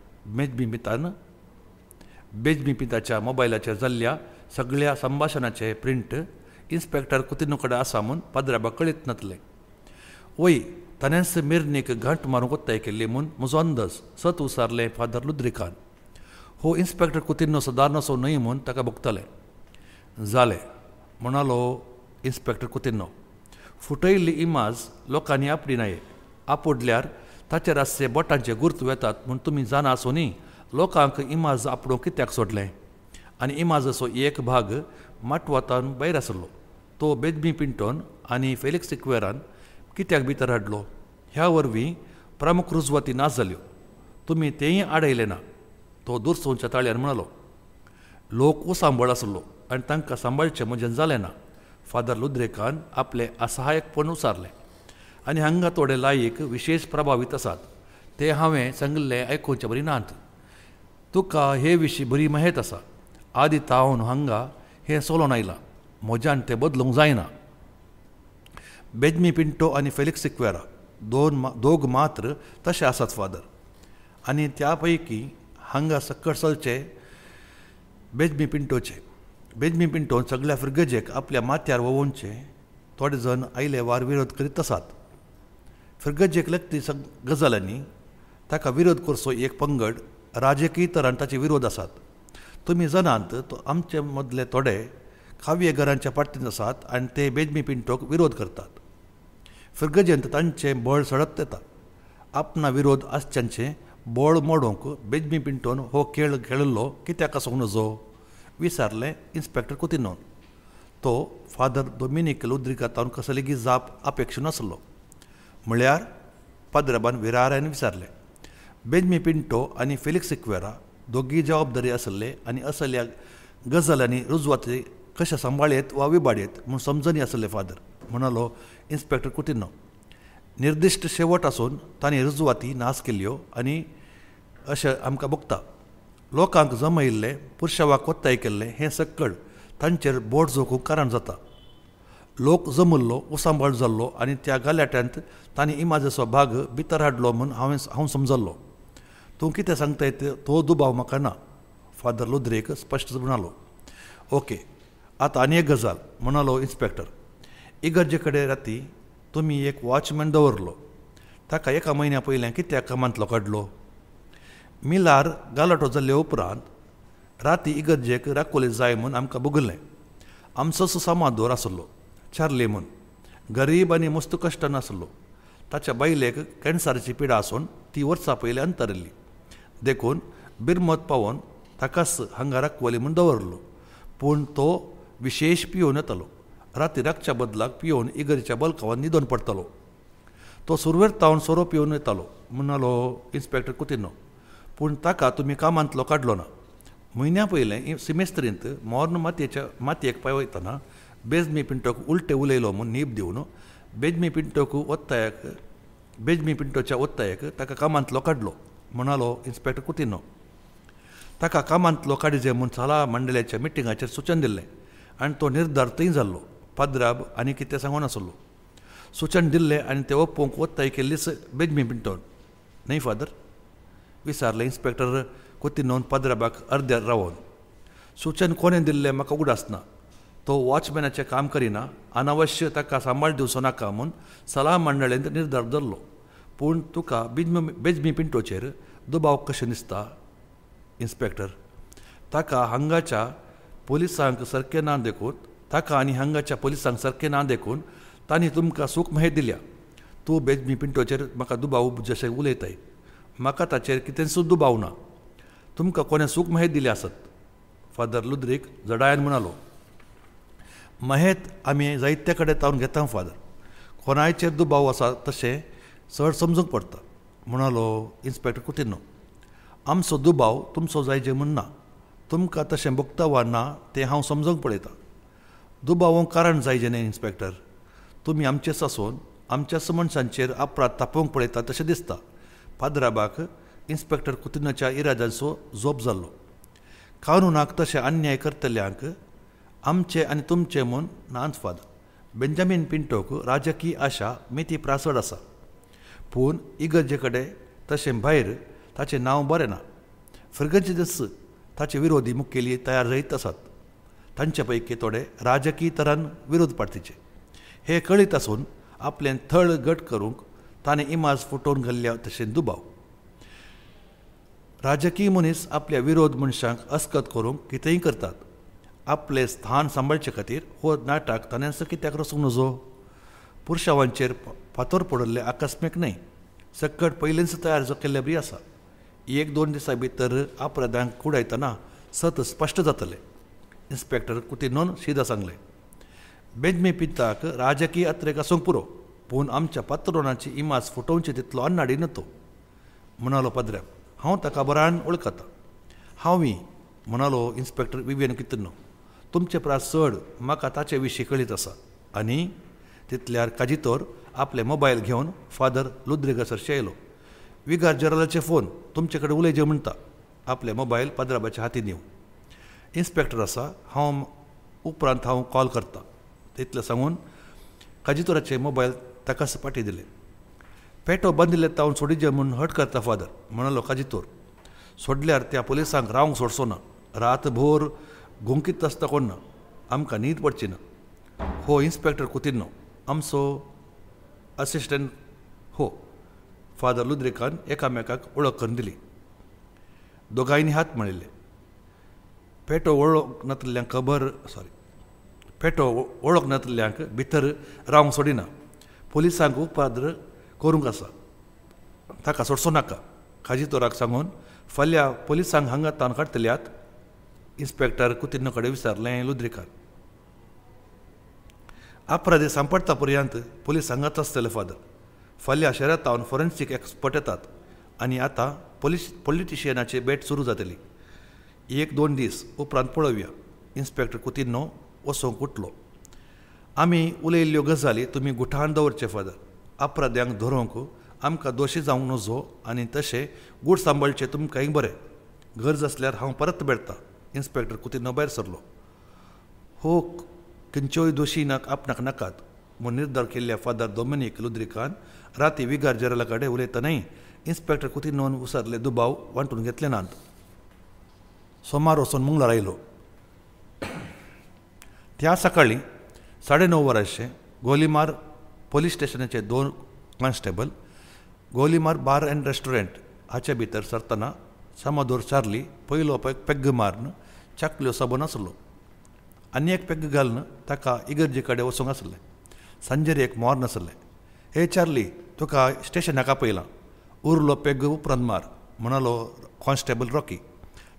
बेजमी पिताच्या मोबायलाचेर जाल्ल्या सगळ्या संभाशणाचे प्रिंट इन्स्पेक्टर कुतिन्नो कडेन आसा म्हूण पाद्राबाक कळीत नातलें. वय ताणेंच मिरनेक घंट मारूंक वत्ताय केल्ली म्हूण म्हजो अंदाज सत विचारलें फादर लुद्रिकान. हो इन्स्पेक्टर कुतिन्नो सुदारनाचो न्हय म्हूण ताका भोगतालें. जालें म्हणालो इन्स्पेक्टर कुतिन्नो. फुटयल्ली इमाज लोकांनी आपली न्हय आपोडल्यार ताचेर आसचे बोटांचे गुर्त वेतात म्हूण तुमी जाणा आसुनी लोकांक इमाज आपणूक कित्याक सोडलें आनी इमाजाचो एक भाग माटवातान भायर आसलो तो बेजमी पिंटोन आनी फेलिक्स सिक्वेरान कित्याक भितर हाडलो ह्या वरवीं प्रमुख रुजवाती नाश जाल्यो तुमी तेंय आडयले ना तो दुरसोंच्या ताळ्यार म्हणालो लोक उसांबळ आसलो आनी तांकां सांबाळचें म्हजें जालें ना फादर लुद्रेकान आपले असहायकपण उसारलें आनी हांगा थोडे लायक विशेश प्रभावीत आसात ते हांवें सांगिल्लें आयकुचें बरी नात तुका हे विशीं बरी माहीत आसा आदी तावन हांगा हें सोलोन आयलां म्हज्यान तें बदलूंक जायना बेजमी पिंटो आनी फेलिक्स सिक्वेरा दोग मात्र तशे आसात फादर आनी त्या पैकी हांगा सकट चलचे बेजमी पिंटोन सगळ्या फिरगजेक आपल्या माथ्यार वोवनचे थोडे जण आयले वार विरोध करीत आसात फिरगजेक लागपी गजालांनी ताका विरोध करचो एक पंगड राजकीय तरान ताचे विरोध आसात तुमी जाणात तो आमचे मदले थोडे काव्य घरांच्या पार्टींत आसात आनी ते बेजमी पिंटोक विरोध करतात फिरगजेंत तांचें बळ सडत येता आपणा विरोध आसच्यांचें बळ मोडूंक बेजमी पिंटोन हो खेळ खेळिल्लो कित्याक आसूंक नजो विचारलें इन्स्पेक्टर कुतिनोन तो फादर दोमिनीक लुद्रिकातावन कसली लेगीत जाप अपेक्षा नासलो म्हळ्यार पाद्रबान विरारान विचारलें बेजमी पिंटो आनी फेलिक्स सिक्वेरा दोगी जबाबदारी आसले आनी असल्या गजालांनी रुजवाती कशें सांबाळयत वा विबाडयत म्हूण समजनी आसले फादर म्हणालो इन्स्पेक्टर कुतिनो निर्दिश्ट शेवट आसून तांणी रुजवाती नाश केल्ल्यो आनी अशें आमकां भोगता लोकांक जमयिल्लें पुरशेवाक वत्ताय केल्लें हें सक्कड तांचेर बोट जोखूंक कारण जाता लोक जमल्लो उसांबळ जाल्लो आनी त्या गाल्याट्यांत तांणी इमाजाचो भाग भितर हाडलो म्हूण हांव समजल्लो तूं कितें सांगताय तो दुबाव म्हाका ना फादर लुद्रेक स्पश्ट म्हणालो ओके आतां आनी एक गजाल म्हणालो इन्स्पेक्टर इगर्जे कडेन राती तुमी एक वॉचमॅन दवरलो ताका एका म्हयन्या पयलें कित्याक कामांतलो काडलो मिलार गालटो जाल्ले उपरांत राती इगर्जेक राखोली जाय म्हूण आमकां बगुल्लें आमचोच समादोर आसलो चार्ली म्हूण गरीब आनी मस्त कश्टान आसलो ताच्या बायलेक कॅन्सराची पिडा आसून ती वर्सां पयलीं अंतरली देखून बिरमत पावोवन ताकाच हांगा राखवली म्हूण दवरलो पूण तो विशेश पियोन येतालो राती राखच्या बदलाक पियोन इगर्जेच्या बल्कावान न्हिदोन पडटालो तो सुरवेरतावन सोरो पियोन येतालो म्हणालो इन्स्पेक्टर कुतिनो पूण ताका तुमी कामांतलो काडलो ना म्हयन्या पयलें सिमेस्त्रींत मोर्न मातयेक पावयतना बेजमी पिंटोक उलटे उलयलो म्हूण न्हीप दिवन बेजमी पिंटोच्या ओत्तायेक ताका कामांतलो काडलो म्हणालो इन्स्पेक्टर कुतिनो ताका कामांतलो काडिजे म्हूण सला मंडळाच्या मिटिंगाचेर सुचन दिल्लें आनी तो निर्धार थंय जाल्लो पाद्राब आनी कितें सांगून नासलो सुचन दिल्लें आनी तें ओपोवंक ओत्ताय केल्लीच बेजमी पिंटोन न्हय फादर विचारलें इन्स्पेक्टर कुतिनोन पाद्राबाक अर्द्यार रावन सुचन कोणें दिल्लें म्हाका उगडासना तो वॉचमॅनाचें काम करिना अनावश्य ताका सांबाळ दिवचो नाका म्हूण सला मंडळेंत निर्धार धरलो पूण तुका बेजमी पिंटोचेर दुबाव कशें दिसता इन्स्पेक्टर ताका हांगाच्या पुलिसांक सारकें ना देखून ताका आनी हांगाच्या पुलिसांक सारकें ना देखून तांणी तुमकां सूख माहीत दिल्या तूं बेजमी पिंटोचेर म्हाका दुबाव जशें उलयताय म्हाका ताचेर कितेंच दुबाव ना तुमकां कोणें सूख माहीत दिले आसत फादर लुद्रीक जडायन म्हणालो माहेत आमी जायते कडेन तावन घेता फादर कोणायचेर दुबाव आसा तशें चड समजूंक पडटा म्हणालो इन्स्पेक्टर कुतिनो आमचो दुबाव तुमचो जायचे म्हूण ना तुमकां तशें भोगता वा ना तें हांव समजूंक पळयतां दुबावोंक कारण जायचें न्हय इन्स्पेक्टर तुमी आमचेच आसून आमच्याच मनशांचेर अपराध तापोवंक पळयता तशें दिसता पाद्राबाक इन्स्पेक्टर कुतिनोच्या इराद्याचो जोप जाल्लो कानुनाक तशें अन्याय करतल्यांक आमचे आनी तुमचे म्हूण नांत फाद बेंजामीन पिंटोक राजकीय आशा मिती प्रासड आसा पूण इगर्जे कडेन तशें भायर ताचें नांव बरें ना फिरगजेस ताचे विरोधी मुखेली तयार जायत आसात तांचे पैकी थोडे राजकीय तरान विरोध पार्टीचे हे कळीत आसून आपलें थळ गट करूंक ताणें इमाज फुटोवन घाल्ल्या तशें दुबाव राजकीय मनीस आपल्या विरोध मनशांक अस्कत करूंक कितेंय करतात आपलें स्थान सांबाळचे खातीर हो नाटक ताणें कित्याक रचूंक नजो पुरुषावांचेर फातर पडले आकस्मीक न्हय, सकट पयलींच तयार केल्ले बरी आसा. 1-2 दिसां भितर अपराध्यांक कुडायतना सत स्पश्ट जातले. इन्स्पेक्टर कुतिन्नोन सीदा सांगलें. बेजमी पिताक राजकीय अत्रेक आसूंक पुरो, पूण आमच्या पात्रोनाची इमाज फुटोवची तितलो अन्नाडी न्हय तो, म्हणालो पद्र्याक. हांव ताका बरान वळखता. हांवूय, म्हणालो इन्स्पेक्टर विवेन कुतिन्नो. तुमचे प्रास चड म्हाका ताचे विशीं कळीत आसा. आनी तितल्यार काजितोर आपले मोबायल घेवन फादर लुद्रिगसर येयलो. विगार जनरलाचे फोन तुमचे कडेन उलयचे म्हणटा. आपले मोबायल पद्राबाच्या हातीन दिवं. इन्स्पेक्टर आसा, उपरांत हांव कॉल करतां, तितलें सांगून काजितोराचे मोबायल ताका सपाटी दिले. पेटो बंदिल्ले तावन सोडिजे म्हूण हट करता फादर, म्हणालो काजितोर. सोडल्यार त्या पुलिसांक रावंक सोडचो ना. रातभर गुंकीत आसता कोण ना. आमकां न्हीद पडची ना. हो इन्स्पेक्टर कुतिन्नो, आमचो असिस्टंट. हो, फादर लुद्रिकान एकामेकाक वळख करून दिली. दोगांयनी हात मळिल्ले. पेटो वळख नातल्ल्यांक वळख नातल्ल्यांक भितर रावंक सोडिना. पुलिसांक उपाद्र करूंक आसा, ताका सोडचो नाका, काजितोराक सांगून फाल्यां पुलिसांक हांगा तावन काडटल्यात. इन्स्पेक्टर कुतिन्नो कडेन विचारलें लुद्रिकान. अपराधी सांपडटा पर्यंत पुलीस हांगाच आसतले फादर. फाल्यां शहरांत तावन फॉरेन्सीक एक्सपर्ट येतात आनी आतां पॉलिटिशियनाची भेट सुरू जातली. 1-2 दीस उपरांत पळोवया. इन्स्पेक्टर कुतिन्नो वसोंक उठलो. आमी उलयल्ल्यो गजाली तुमी गुठाण दवरचे फादर. अपराध्यांक धरूंक आमकां दोशी जावंक नजो आनी तशें गूढ सांबाळचें तुमकांय बरें. गरज आसल्यार हांव परत बेडतां. इन्स्पेक्टर कुतिन्नो भायर सरलो. हो, खंयच्योय दोशी आपणाक नाकात म्हूण निर्धार केल्ल्या फादर दोमिनीक लुद्रिकान राती विगार जनरला कडेन उलयतनाय इन्स्पेक्टर कुतिन्नोन उसरले दुबाव वांटून घेतले नात. सोमार वचून मंगळार आयलो. त्या सकाळीं 9:30 वरांचेर गोलीमार पोलीस स्टेशनाचे 2 कॉन्स्टेबल गोलीमार बार एंड रेस्टॉरंट हाचे भितर सरतना सामादोर चार्ली पयलो पेग्ग मारून चाकल्यो सबून आसलो. आनी एक पेग्ग घालून ताका इगर्जे कडेन वचूंक आसलें. सांजेर एक मोर नासलें. हे चार्ली, तुका स्टेशनाक आपयलां. उरलो पेग्ग उपरांत मार, म्हणालो कॉन्स्टेबल रॉकी.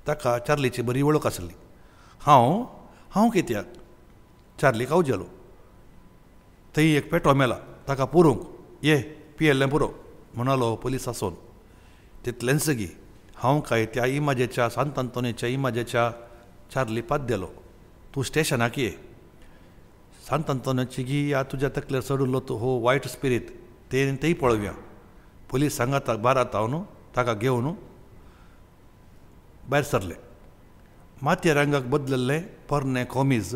ताका चार्लीची बरी वळख आसली. हांव कित्याक? चार्ली कावजेलो. थंय एक पेटो मेला, ताका पुरूंक ये, पियेल्लें पुरो, म्हणालो पुलीस आसोन. तितलेंच गी, हांव काय त्या इमाजेच्या सांत आंतोनीच्या इमाजेच्या. चार्ली पात देलो. तूं स्टेशनाक ये. सांत आंतोनीची गी या तुज्या तकलेर चडुल्लो हो वायट स्पिरीट तेय पळोवया. पुलीस सांगात बारात हांव ताका घेवन भायर सरले. मातये रंगाक बदलल्लें पोरणें कॉमीज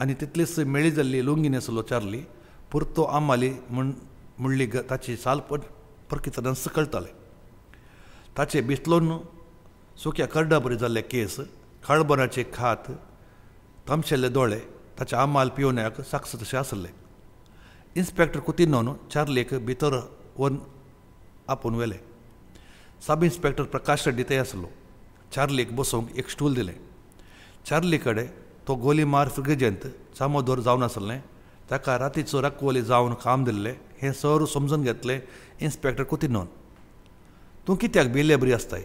आनी तितलीच मेळी जाल्ली लुंगी न्हेसलो चार्ली. पुरतो आमाली म्हणली ताची साल परकितनान सकळटाले. ताचे बिस्लोन सुक्या करडा बरी जाल्ले केस, काळबनाचे खात, तमशेल्ले दोळे, ताचे आमाल पिवण्याक साक्ष तशें आसले. इन्स्पेक्टर कुतिन्नोन चार्लीक भितर व्हरून आपोवन व्हेलें. सब इन्स्पेक्टर प्रकाश रेड्डी थंय आसलो. चार्लीक बसोवंक एक स्टूल दिलें. चार्ली कडेन तो गोलीमार फ्रिगेजेंत सामोदोर जावन आसलें. ताका रातीचो रखवली जावन काम दिल्लें हें सर समजून घेतलें इन्स्पेक्टर कुतिन्नोन. तूं कित्याक भिले बरी आसताय?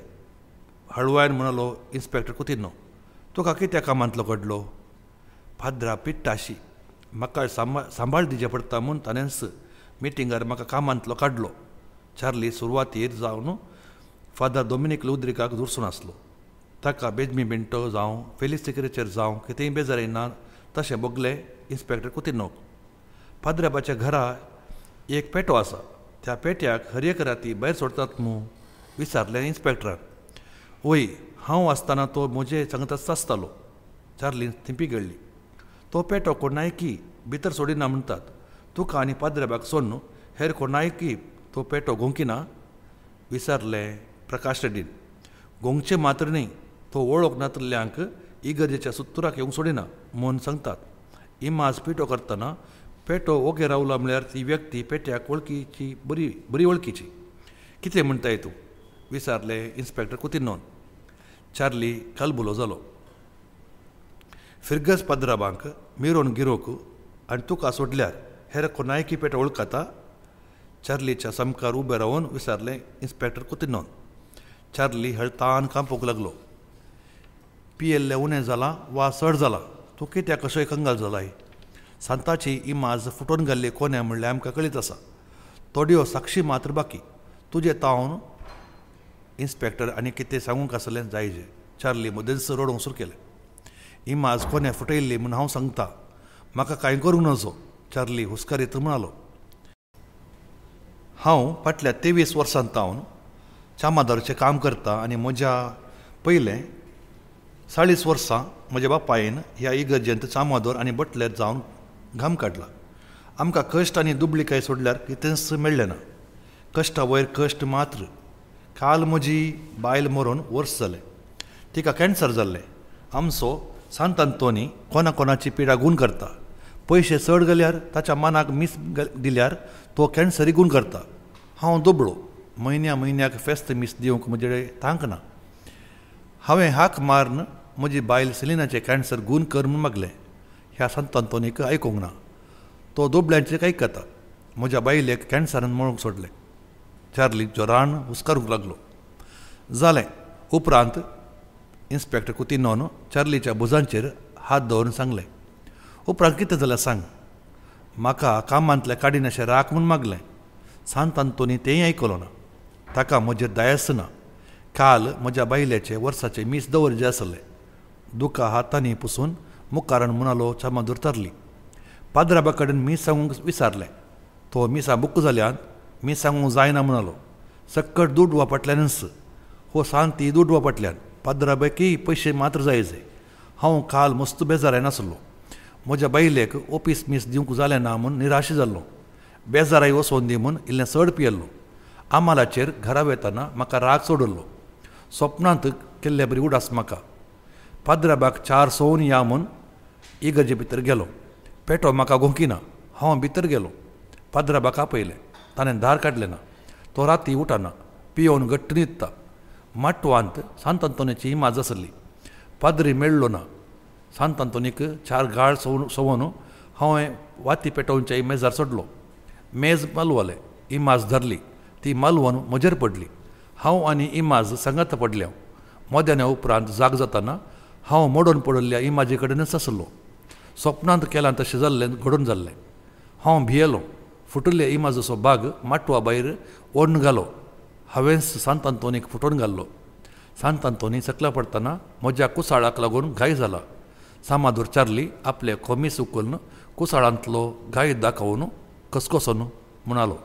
हळवायन म्हणलो इन्स्पेक्टर कुतिन्नो. तुका कित्याक कामांतलो कडलो? फादरा पिट्टाशी, म्हाका सांबाळ दिवचें पडटा म्हूण ताणेंच मिटिंगार म्हाका कामांतलो काडलो. चार्ली सुरवातीर जावन फादर दोमिनीक लुद्रिकाक दुरसून आसलो. ताका बेजमी मिंटो जावं फेलिसिक्रेचेर जावं कितेंय बेजार येना तशें बगलें इन्स्पेक्टर कुतिन्नोक. फादराबाच्या घरा एक पेटो आसा. त्या पेट्याक हर एक राती भायर सोडतात मूं विचारलें इन्स्पेक्टरान. वय, हांव आसतना तो म्हजे सांगताच आसतालो. चार्लीन थिंपी गेळ्ळी. तो पेटो कोणायकी भितर सोडिना म्हणटात. तुका आनी पाद्राबाक सोड न्हू, हेर कोणायकी तो पेटो गोंकिना? विचारलें प्रकाश रेड्डीन. गोंगचे मात्र न्ही, तो वळख नातल्ल्यांक इगर्जेच्या सुत्तुराक येवंक सोडिना म्हूण सांगतात. इमाज पिटो करतना पेटो ओगे रावला म्हळ्यार ती व्यक्ती पेट्याक वळखीची बरी वळखीची. कितें म्हणटाय तूं? विचारलें इन्स्पेक्टर कुतिन्नोन. चार्ली कलबुलो जालो. फिर्गस पाद्राबांक मिरोन गिरोक आनी तुका सोडल्यार हेर कोणायकी पेट वळखता चार्लीच्या समकार उबे रावन विचारलें इन्स्पेक्टर कुतिनोन. चार्ली हळतान कांपोक लागलो. पियेल्लें उणें जालां वा चड जालां, तूं कित्याक कशें कंगाल जालाय? सांताची इमाज फुटोवन घाल्ली कोण्या म्हणल्यार आमकां कळीत आसा. थोड्यो साक्षी मात्र बाकी. तुजें तावन इन्स्पेक्टर आनी कितें सांगूंक आसलें जायजें. चार्ली मदेंच रडोवंक सुरू केलें. इमाज कोणे फुटयल्ली म्हूण हांव सांगता, म्हाका कांय करूंक नजो. चार्ली हुस्कारीत म्हणालो. हांव फाटल्या 23 वर्सां तावन चामादाराचें काम करता आनी म्हज्या पयलें 40 वर्सां म्हज्या बापायन ह्या इगर्जेंत चामादोर आनी बटलेर जावन घाम काडला. आमकां कश्ट आनी दुबळीकाय सोडल्यार कितेंच मेळ्ळें ना. कश्टा वयर कश्ट मात्र. काल म्हजी बायल मरून वर्स जालें. तिका कॅन्सर जाल्लें. आमचो सांत आंतोनी कोणाची पिडा गूण करता. पयशे चड गेल्यार ताच्या मनाक मीस दिल्यार तो कॅन्सरी गूण करता. हांव दुबळो. म्हयन्याक फेस्त मीस दिवंक म्हजे कडेन तांक ना. हांवें हाक मारून म्हजी बायल सिलिनाचें कॅन्सर गूण कर म्हूण मागलें. ह्या सांत आंतोनीक आयकूंक ना. तो दुबळ्यांचें आयकता. म्हज्या बायलेक कॅन्सरान मळूंक सोडलें. चार्ली जोरान हुस्कारूंक लागलो. जालें. उपरांत इन्स्पेक्टर कुतिनोन चार्लीच्या भुजांचेर हात दवरून सांगलें. उपरांत कितें जाल्यार सांग. म्हाका कामांतल्या काडीन अशें राख म्हूण मागलें. सांत आंतोनी तेंय आयकलो ना. ताका म्हजेर दयास ना. काल म्हज्या बायलेचे वर्साचे मीस दवरचें आसलें. दुकां हातांनी पुसून मुखारान म्हणालो चामादोर तरली. पाद्राबा कडेन मीस सांगूंक विचारलें. तो मिसां बुक्क जाल्यान मीस सांगूंक जायना म्हणालो. सक्कट दुडवा फाटल्यानच. हो सांती दुडवा फाटल्यान. पाद्राबाकी पयशे मात्र जायचे. हांव काल मस्त बेजाराय आसलो. म्हज्या बायलेक ऑफीस मीस दिवंक जालें ना म्हूण निराश जाल्लो. बेजाराय वचोन दी म्हूण इल्लें चड पियेल्लो. आमालाचेर घरा वेताना म्हाका राग चडल्लो. स्वप्नांत केल्ले बरी उडास म्हाका. पाद्राबाक 4 सवून या म्हूण इगर्जे भितर गेलो. पेटो म्हाका गोंकिना. हांव भितर गेलो. पाद्राबाक आपयलें. ताणें दार काडलें ना. तो राती उठना. पियोवन घट्ट न्हिदता. माटवांत सांत आंतोनीची इमाज आसली. पाद्री मेळ्ळो ना. सांत आंतोनीक 4 गाळ सवून हांवें वाती पेटोवच्या मेजार सोडलो. मेज मालवलें. इमाज धरली. ती मालवून म्हजेर पडली. हांव आनी इमाज सांगात पडल्या. मोद्याच्या उपरांत जाग जाताना हांव मोडून पडल्ल्या इमाजे कडेनच आसलो. स्वप्नांत केलां तशें जाल्लें घडोवन जाल्लें. हांव भियेलो. फुटल्ल्या इमाजाचो भाग माटवा भायर ओडून घालो. हांवें सांत आंतोनीक फुटोवन घाल्लो. सांत आंतोनी सकला पडटना म्हज्या कुसाळाक लागून घाय जाला. सामादोर चार्ली आपले खोमीस उखलून कुसाळांतलो घाय दाखोवन कसकोसन म्हणालो.